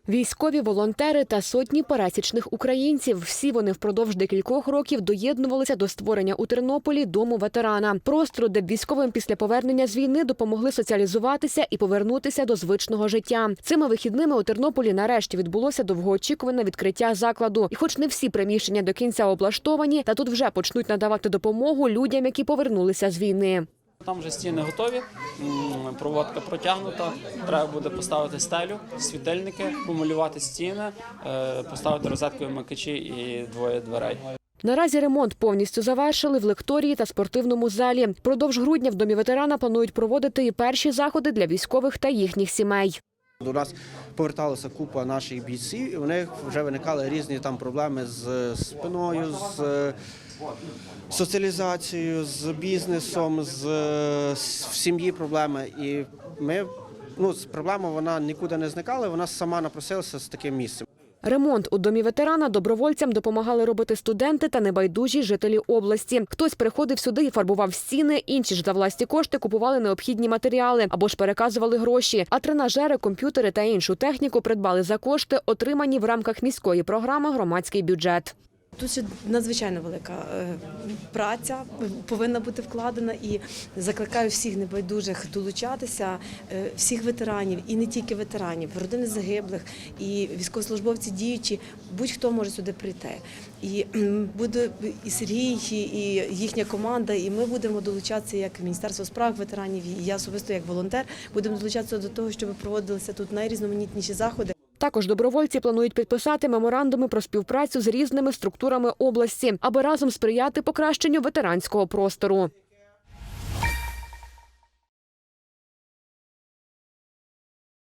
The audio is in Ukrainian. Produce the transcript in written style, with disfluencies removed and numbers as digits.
Військові, волонтери та сотні пересічних українців. Всі вони впродовж декількох років доєднувалися до створення у Тернополі Дому ветерана. Простору, де б військовим після повернення з війни допомогли соціалізуватися і повернутися до звичного життя. Цими вихідними у Тернополі нарешті відбулося довгоочікуване відкриття закладу. І хоч не всі приміщення до кінця облаштовані, та тут вже почнуть надавати допомогу людям, які повернулися з війни. Там вже стіни готові, проводка протягнута, треба буде поставити стелю, світильники, помалювати стіни, поставити розеткові вимикачі і двоє дверей. Наразі ремонт повністю завершили в лекторії та спортивному залі. Впродовж грудня в Домі ветерана планують проводити і перші заходи для військових та їхніх сімей. До нас поверталася купа наших бійців, і у них вже виникали різні там проблеми з спиною, з соціалізацією, з бізнесом, в сім'ї проблеми. І проблема вона нікуди не зникала, вона сама напросилася з таким місцем. Ремонт у Домі ветерана добровольцям допомагали робити студенти та небайдужі жителі області. Хтось приходив сюди і фарбував стіни, інші ж за власні кошти купували необхідні матеріали або ж переказували гроші. А тренажери, комп'ютери та іншу техніку придбали за кошти, отримані в рамках міської програми «Громадський бюджет». Тут ще надзвичайно велика праця повинна бути вкладена, і закликаю всіх небайдужих долучатися, всіх ветеранів, і не тільки ветеранів, родини загиблих, і військовослужбовці діючі, будь-хто може сюди прийти. І буде і Сергій, і їхня команда, і ми будемо долучатися як Міністерство справ ветеранів, і я особисто як волонтер, будемо долучатися до того, щоб проводилися тут найрізноманітніші заходи. Також добровольці планують підписати меморандуми про співпрацю з різними структурами області, аби разом сприяти покращенню ветеранського простору.